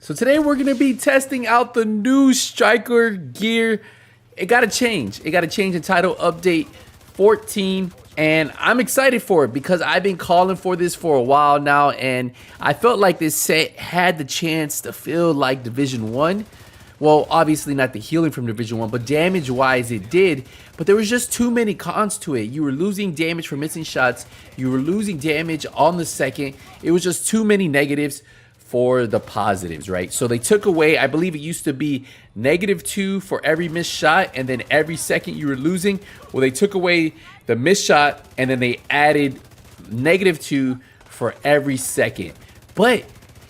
So today we're going to be testing out the new striker gear. It got to change. It got to change in title update 14. And I'm excited for it because I've been calling for this for a while now. And I felt like this set had the chance to feel like Division 1. Well, obviously not the healing from Division 1, but damage-wise it did. But there was just too many cons to it. You were losing damage for missing shots. You were losing damage on the second. It was just too many negatives for the positives, right? So they took away, I believe it used to be -2 for every missed shot, and then every second you were losing. Well, they took away the missed shot, and then they added -2 for every second. But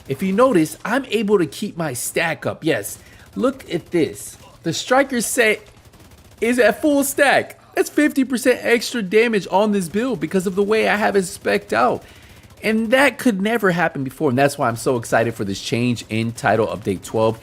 if you notice, I'm able to keep my stack up. Yes, look at this. The striker set is at full stack. That's 50% extra damage on this build because of the way I have it spec'd out. And that could never happen before, and that's why I'm so excited for this change in title update 12.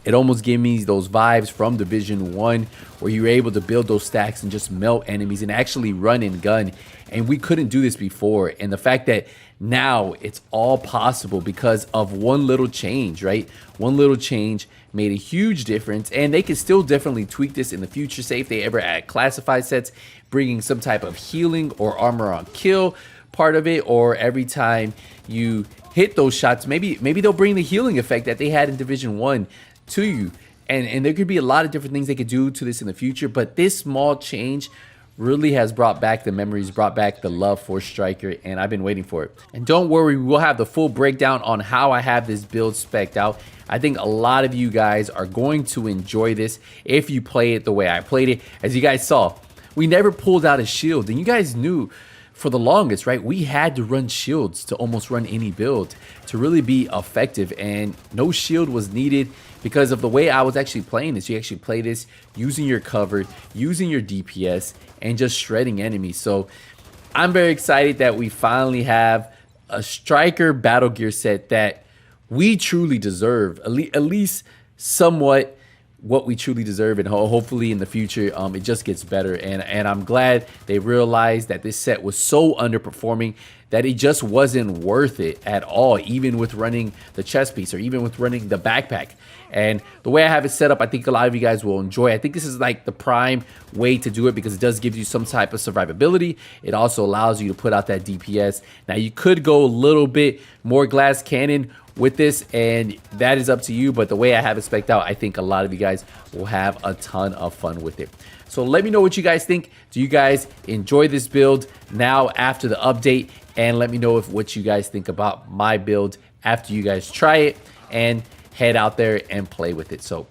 It almost gave me those vibes from Division 1 where you were able to build those stacks and just melt enemies and actually run and gun. And we couldn't do this before. And the fact that now it's all possible because of one little change, right? One little change made a huge difference, and they can still definitely tweak this in the future. Say if they ever add classified sets, bringing some type of healing or armor on kill part of it, or every time you hit those shots, maybe they'll bring the healing effect that they had in Division 1 to you. And there could be a lot of different things they could do to this in the future, but this small change really has brought back the memories, brought back the love for striker, and I've been waiting for it. And don't worry, we'll have the full breakdown on how I have this build spec'd out. I think a lot of you guys are going to enjoy this if you play it the way I played it. As you guys saw, we never pulled out a shield, and you guys knew for the longest, right, we had to run shields to almost run any build to really be effective, and no shield was needed because of the way I was actually playing this. You actually play this using your cover, using your DPS, and just shredding enemies. So I'm very excited that we finally have a striker battle gear set that we truly deserve, at least somewhat what we truly deserve, and hopefully in the future it just gets better. And I'm glad they realized that this set was so underperforming that it just wasn't worth it at all, even with running the chest piece or even with running the backpack. And the way I have it set up, I think a lot of you guys will enjoy. I think this is like the prime way to do it because it does give you some type of survivability. It also allows you to put out that DPS. Now you could go a little bit more glass cannon with this, and that is up to you, but the way I have it spec'd out, I think a lot of you guys will have a ton of fun with it. So let me know what you guys think. Do you guys enjoy this build now after the update? And let me know what you guys think about my build after you guys try it and head out there and play with it. So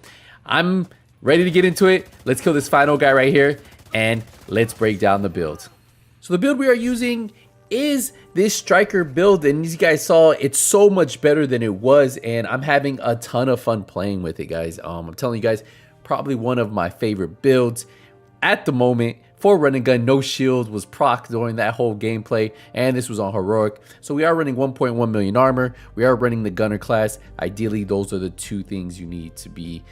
I'm ready to get into it. Let's kill this final guy right here and let's break down the build. So the build we are using is this striker build, and as you guys saw, it's so much better than it was, and I'm having a ton of fun playing with it, guys. I'm telling you guys, probably one of my favorite builds at the moment. For run and gun, no shield was proc during that whole gameplay, and this was on heroic. So we are running 1.1 million armor. We are running the gunner class. Ideally, those are the two things you need to be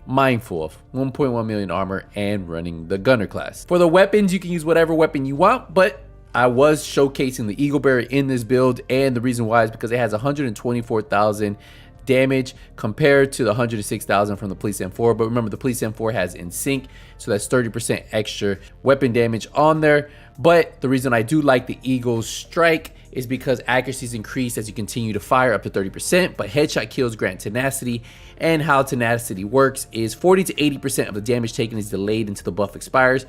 mindful of: 1.1 million armor and running the gunner class. For the weapons, you can use whatever weapon you want, but I was showcasing the Eagle Bearer in this build, and the reason why is because it has 124,000 damage compared to the 106,000 from the Police M4. But remember, the Police M4 has in sync, so that's 30% extra weapon damage on there. But the reason I do like the Eagle Strike is because accuracy is increased as you continue to fire up to 30%, but headshot kills grant tenacity. And how tenacity works is 40 to 80% of the damage taken is delayed until the buff expires.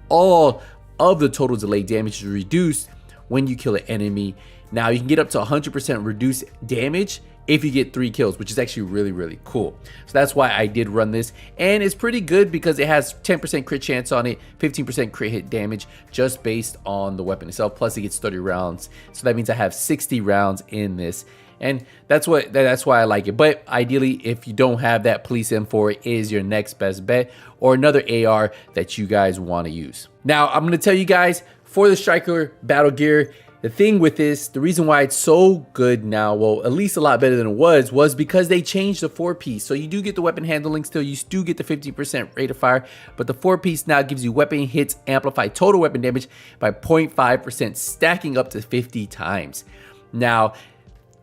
All of the total delayed damage is reduced when you kill an enemy. Now you can get up to 100% reduced damage if you get 3 kills, which is actually really cool. So that's why I did run this, and it's pretty good because it has 10% crit chance on it, 15% crit hit damage just based on the weapon itself, plus it gets 30 rounds. So that means I have 60 rounds in this, and that's why I like it. But ideally, if you don't have that, Police M4 is your next best bet, or another AR that you guys want to use. Now I'm going to tell you guys, for the striker battle gear, the thing with this, the reason why it's so good now, well, at least a lot better than it was because they changed the 4-piece. So you do get the weapon handling still, you do get the 50% rate of fire, but the 4-piece now gives you weapon hits amplified total weapon damage by 0.5%, stacking up to 50 times. Now,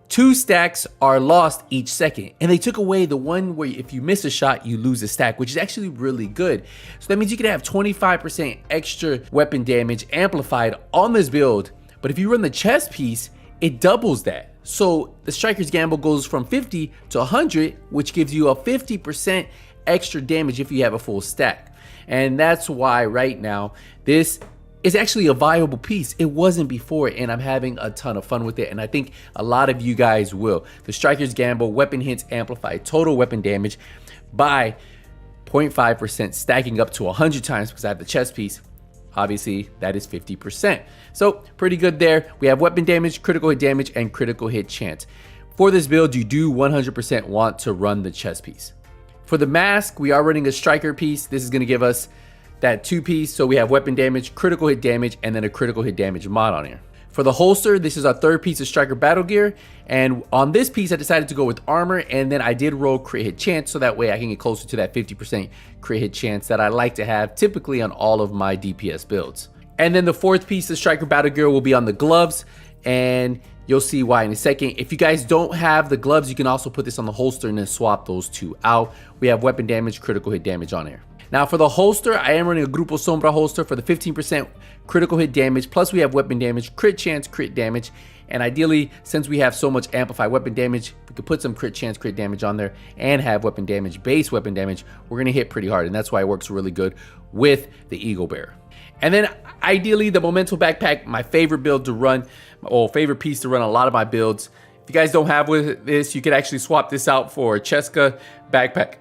2 stacks are lost each second, and they took away the one where if you miss a shot, you lose a stack, which is actually really good. So that means you can have 25% extra weapon damage amplified on this build, but if you run the chest piece, it doubles that. So the Striker's Gamble goes from 50 to 100, which gives you a 50% extra damage if you have a full stack. And that's why right now, this is actually a viable piece. It wasn't before, and I'm having a ton of fun with it, and I think a lot of you guys will. The Striker's Gamble, weapon hits amplify total weapon damage by 0.5%, stacking up to 100 times because I have the chest piece. Obviously, that is 50%. So pretty good there. We have weapon damage, critical hit damage, and critical hit chance. For this build, you do 100% want to run the chest piece. For the mask, we are running a striker piece. This is going to give us that 2-piece. So we have weapon damage, critical hit damage, and then a critical hit damage mod on here. For the holster, this is our 3rd piece of striker battle gear. And on this piece, I decided to go with armor, and then I did roll crit hit chance, so that way I can get closer to that 50% crit hit chance that I like to have typically on all of my DPS builds. And then the 4th piece of striker battle gear will be on the gloves, and you'll see why in a second. If you guys don't have the gloves, you can also put this on the holster and then swap those 2 out. We have weapon damage, critical hit damage on here. Now for the holster, I am running a Grupo Sombra holster for the 15% critical hit damage, plus we have weapon damage, crit chance, crit damage, and ideally, since we have so much amplified weapon damage, we could put some crit chance, crit damage on there and have weapon damage, base weapon damage. We're gonna hit pretty hard, and that's why it works really good with the Eagle Bearer. And then ideally, the Memento backpack, my favorite build to run, or favorite piece to run a lot of my builds. If you guys don't have with this, you could actually swap this out for a Cheska backpack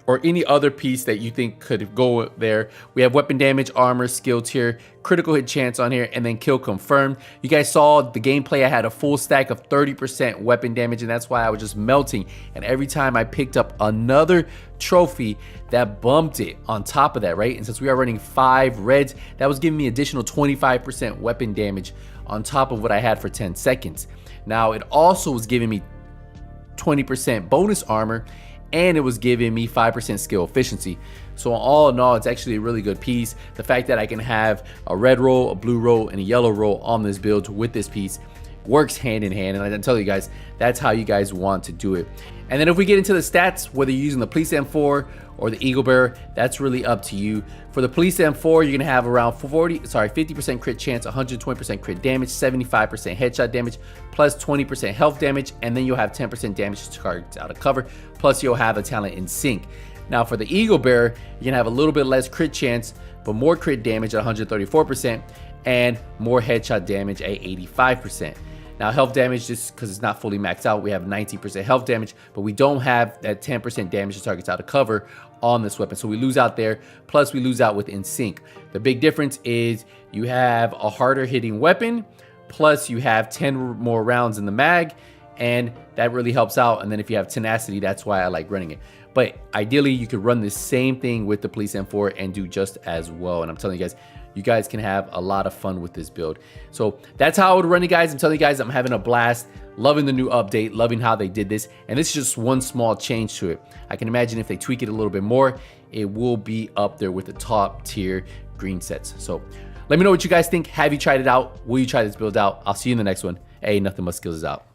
or any other piece that you think could go there. We have weapon damage, armor, skill tier, critical hit chance on here, and then kill confirmed. You guys saw the gameplay, I had a full stack of 30% weapon damage, and that's why I was just melting. And every time I picked up another trophy, that bumped it on top of that, right? And since we are running 5 reds, that was giving me additional 25% weapon damage on top of what I had for 10 seconds. Now, it also was giving me 20% bonus armor, and it was giving me 5% skill efficiency. So all in all, it's actually a really good piece. The fact that I can have a red roll, a blue roll, and a yellow roll on this build with this piece works hand in hand, and I can tell you guys, that's how you guys want to do it. And then if we get into the stats, whether you're using the Police M4 or the Eagle Bearer, that's really up to you. For the Police M4, you're gonna have around 50% crit chance, 120% crit damage, 75% headshot damage, plus 20% health damage, and then you'll have 10% damage to targets out of cover, plus you'll have a talent in sync. Now for the Eagle Bearer, you're gonna have a little bit less crit chance, but more crit damage at 134%, and more headshot damage at 85%. Now health damage, just because it's not fully maxed out, we have 19% health damage, but we don't have that 10% damage to targets out of cover on this weapon. So we lose out there, plus we lose out with in sync. The big difference is you have a harder hitting weapon, plus you have 10 more rounds in the mag, and that really helps out. And then if you have tenacity, that's why I like running it. But ideally, you could run the same thing with the Police M4 and do just as well. And I'm telling you guys can have a lot of fun with this build. So that's how I would run it, guys. I'm telling you guys, I'm having a blast, loving the new update, loving how they did this. And this is just one small change to it. I can imagine if they tweak it a little bit more, it will be up there with the top tier green sets. So let me know what you guys think. Have you tried it out? Will you try this build out? I'll see you in the next one. Hey, Nothing But Skills is out.